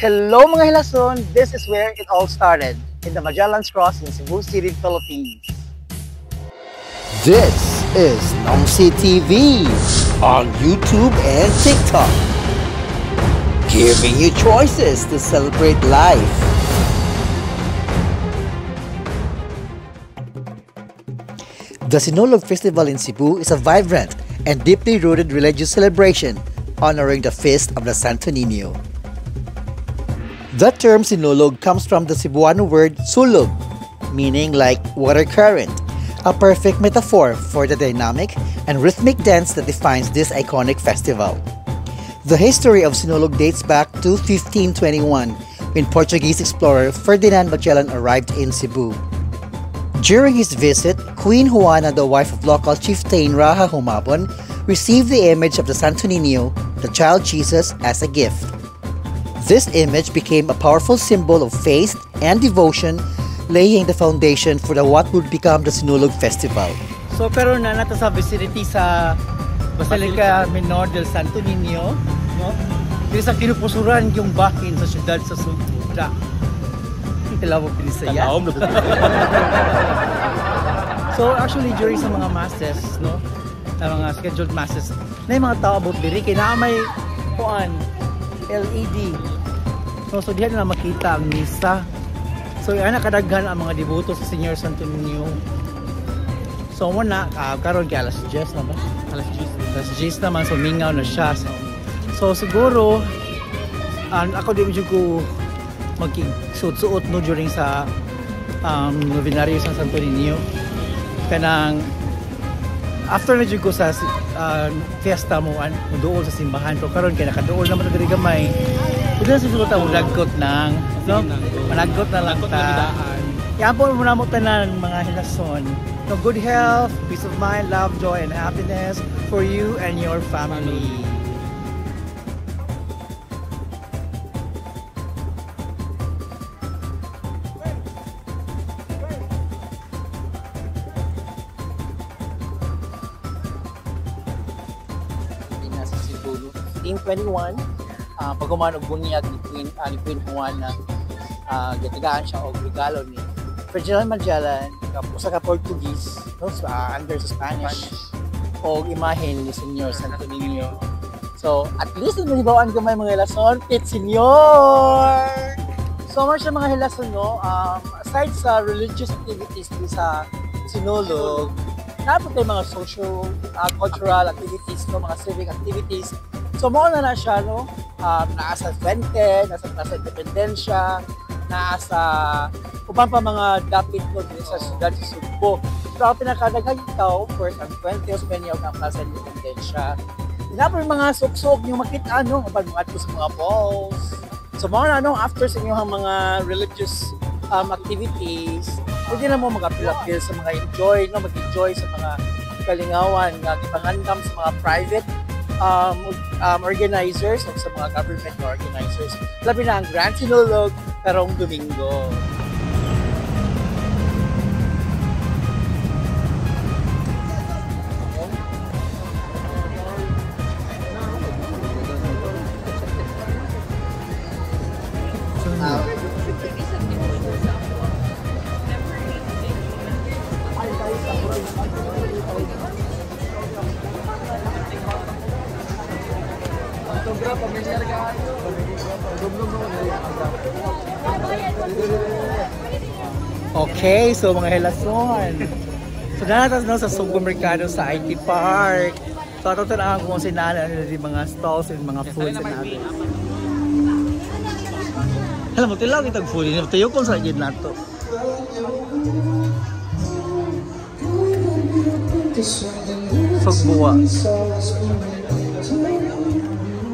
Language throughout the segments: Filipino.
Hello mga hilason! This is where it all started, in the Magellan's Cross in Cebu City, Philippines. This is Nongsi TV on YouTube and TikTok, giving you choices to celebrate life. The Sinulog Festival in Cebu is a vibrant and deeply rooted religious celebration honoring the feast of the Santo Niño. The term Sinulog comes from the Cebuano word sulog, meaning like water current, a perfect metaphor for the dynamic and rhythmic dance that defines this iconic festival. The history of Sinulog dates back to 1521, when Portuguese explorer Ferdinand Magellan arrived in Cebu. During his visit, Queen Juana, the wife of local chieftain Raha Humabon, received the image of the Santo Niño, the child Jesus, as a gift. This image became a powerful symbol of faith and devotion, laying the foundation for what would become the Sinulog Festival. So pero na nato sa vicinity sa Basilica Menor del Santo Niño, no? Dili sa kinupusuran yung bahin sa syudad sa Cebu. Kailangan mo pinisaya. So actually during sa mga masses, no? Sa mga scheduled masses, na yung mga tao about diri kay na may kuan LED. So diyan na makita ang misa. So ana kadaghan ang mga deboto sa Señor Santo Niño. So muna karon kay alas 10 na ba? Alas 10 naman, so mingaw na siya. So siguro ako di medyo ko magsuot-suot no during sa novenario sa Santo Niño. Kanang after na ko sa fiesta mo doon sa simbahan, so karon kay nakadool naman diri gamay. Pwede na siguro tayo malagot ng no? Malagot na lang ta. Iapon mo na mo tanan mga hilason. No, good health, peace of mind, love, joy, and happiness for you and your family. Nasa Cebu, 1821. Pagkuman og bunyag ni Queen Juana, gitagaan siya og regalo ni Ferdinand Magellan, usa ka Portuguese, no, under sa Spanish, og imahen ni Señor Santo Niño. So at least nilibawaan ko may mga hilason, Pit Señor! So mga siya mga hilason, no, aside sa religious activities di sa Sinulog, napot tayo mga social, cultural activities, no, mga civic activities. So mo na siya, no, nasa Fuente, nasa Plaza Independencia, nasa upang pa mga dapit mo din sa siyudad sa Cebu. So ang pinakadaghan ito, first ang Fuente, Osmeña, ang Plaza Independencia. Tinapos yung mga suksok yung makita, no, kapag mga sa mga balls. So mo na, no, after sa inyong mga religious activities, pwede na mo mag-appeal sa mga enjoy, no, mag-enjoy sa mga kalingawan, ipangandam sa mga private organizers at sa mga government organizers. Labi na ang Grand Sinulog karong Domingo. Okay, so mga hilason. So nanatas na sa supermerkado sa IT Park. So ato na kung sinala yung mga stalls and mga foods and natin. Alam mo, tilaw kitang food. Tayo kung sa gid nato. Sugbuwa.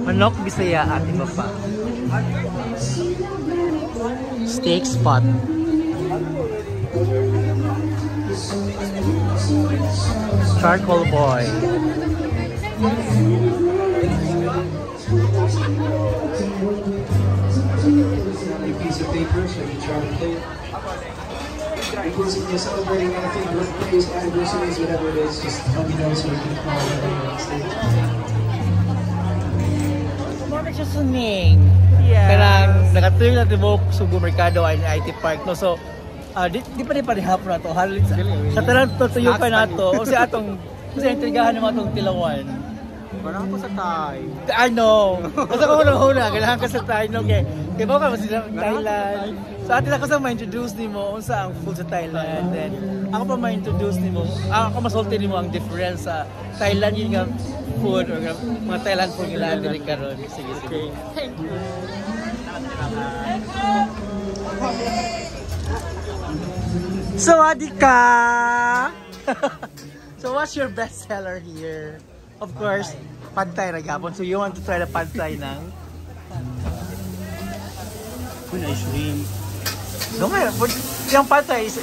Manok Bisaya at iba pa. Steak spot. Charcoal boy. A piece of paper so you try to play it. Because when you're celebrating anything, birthdays, anniversaries, whatever it is, just let me know so we can call everyone on stage. Suning. Yeah. Kanang tuyo natin mo Subo Mercado ay IT Park no. So di pa hapon na to. Halit sa tanan to tuyo pa na to. O si atong intrigahan naman atong tilawan. Parang ako sa Thai. Ano? Basta ko huna, ganahan ka sa Thai no kay ba ka sila Thailand. So atin ako sa ma-introduce nimo unsa ang food sa Thailand. Then ako pa ma-introduce nimo. Ako masulti nimo ang difference sa Thailand yung nga food or mga Thailand food nila diri karon. Sige. Thank you. Sawadika. So what's your best seller here? Of course, pad thai na gapon. So you want to try the pad thai ng? Kun ay shrimp. No nga, yung pad thai is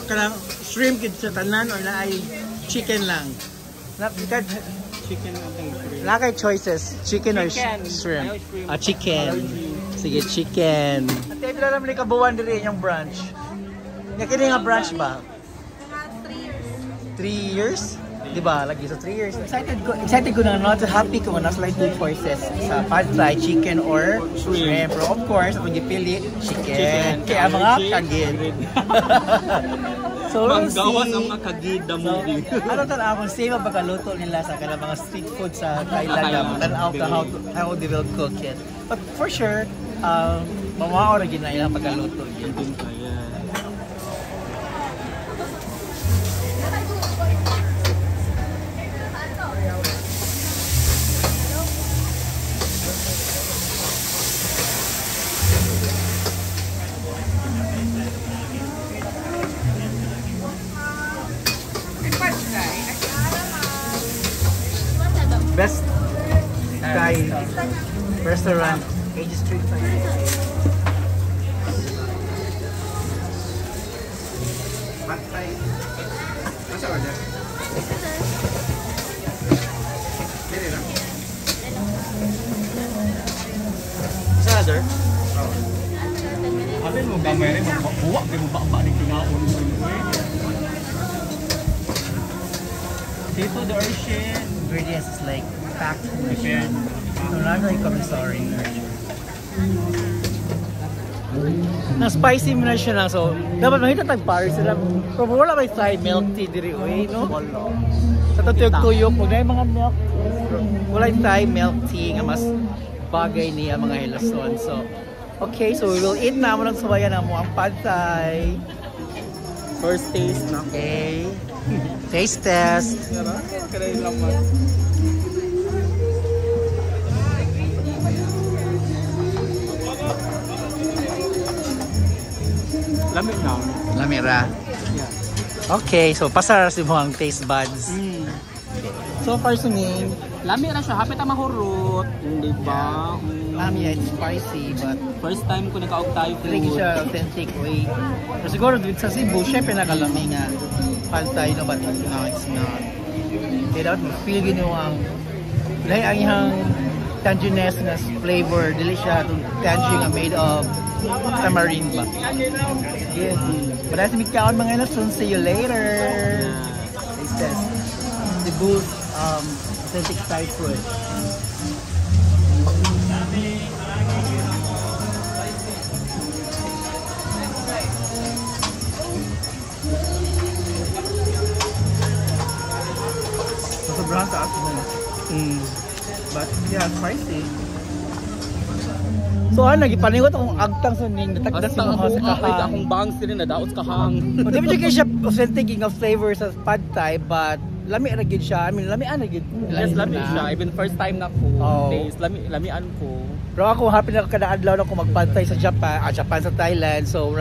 kanang shrimp kid sa tanan or na ay chicken lang? Chicken ang shrimp. Na kay choices, chicken or shrimp? Chicken. Sige, chicken. At tayo pala naman ikabuan din yung branch. Kini nga branch ba? 3 years. Diba? Lagi sa 3 years. Excited ko na not happy ko na like 2 choices sa pad thai, chicken or shrimp. Pero of course, akong gipili, chicken. Kaya mga kagid. So we'll see. Manggawas ang mga kagid na movie. Ano tanaw kung same ang pagkaluto nila sa kanang mga street food sa Thailand. Tanaw ka how they will cook it. But for sure, mamao ra gid na ilang pagkaluto. Best Thai restaurant, Age Street Thai. Pad Thai. Masa order? Dili na. Sa order? Alin mo gamay rin, buwak din mo ba ni kinaon mo. Dito the ocean. Ingredients is like packed with it. So not like sorry. Na spicy mo na siya lang. So dapat makita tag-Paris sila. Pero wala may Thai milk tea diri oy no. Sa tuyok-tuyok mo na yung mga milk. Wala yung Thai milk tea nga mas bagay niya mga hilason. So okay, so we will eat na mo ng sabayan na mo ang pad thai. First taste na. Okay. Taste test. Kaya lang man. Lamig na. Lamira. Yeah. Okay, so pasara si mo ang taste buds. So far suning, Lamig na siya, hapit ang mahurot. Hindi ba? yeah, it's spicy but First time ko nakaog tayo hindi siya authentic way. Pero siguro dito sa Cebu, syempre nakalamig nga. Pad thai no, but no, it's not. Kaya dapat mag-feel gino ang dahil ang ihang tanginess na flavor, dili siya itong tangy nga made of tamarind ba? Yes. But as we count mga nasun, see you later. Taste test. Cebu authentic Thai food. Sobrang taas mo. But yeah, spicy. So ano, gipaningot akong agtang suning, natagdas Basta mo sa kahang. akong bang sila na daot sa kahang. Hindi mo siya authentic ng flavor sa pad thai, but lami ra gid siya. I mean, lamian ra gid. Yes, lami siya. Even first time na ko. Oh. Taste, lamian ko. Pero ako happy na kada adlaw na ako mag-pad thai sa Japan sa Thailand. So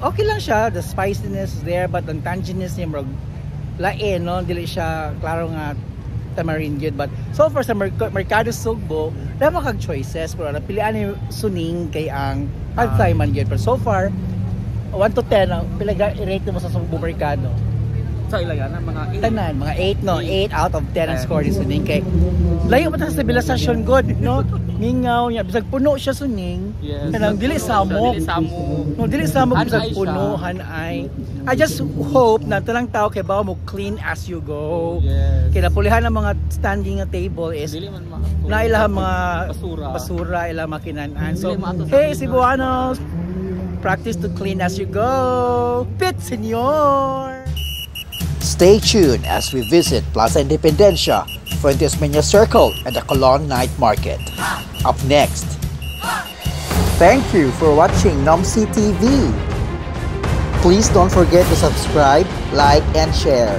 okay lang siya, the spiciness is there, but ang tanginess niya murag lain, no? Dili siya klaro nga tamarind good, but so far sa Mercado Sugbo dapat kag choices pero napilian ni suning kay ang pad thai man good. Pero so far 1 to 10 ang pila i-rate mo sa Sugbo Mercado? Sa ilayan na mga Tanan, mga 8 no, 8 out of 10 ang score ni Suning kay layo pa ta sa civilization god, no? Mingaw niya, bisag puno siya Suning. Yes. Kanang dili samok. Dili samok. No, dili samok bisag Hanay puno, siya. hanay. I just hope na talang tao kay bawo mo clean as you go. Yes. Kaya napulihan ng mga standing nga table is Dili man na ilang mga basura. ilang makinan-an. So, Dili maato sa hey Pilipinas. Cebuanos, practice to clean as you go. Pit, senyor! Stay tuned as we visit Plaza Independencia, Fuentes Mena Circle, and the Colon Night Market. Up next. Thank you for watching Nomsi TV. Please don't forget to subscribe, like, and share.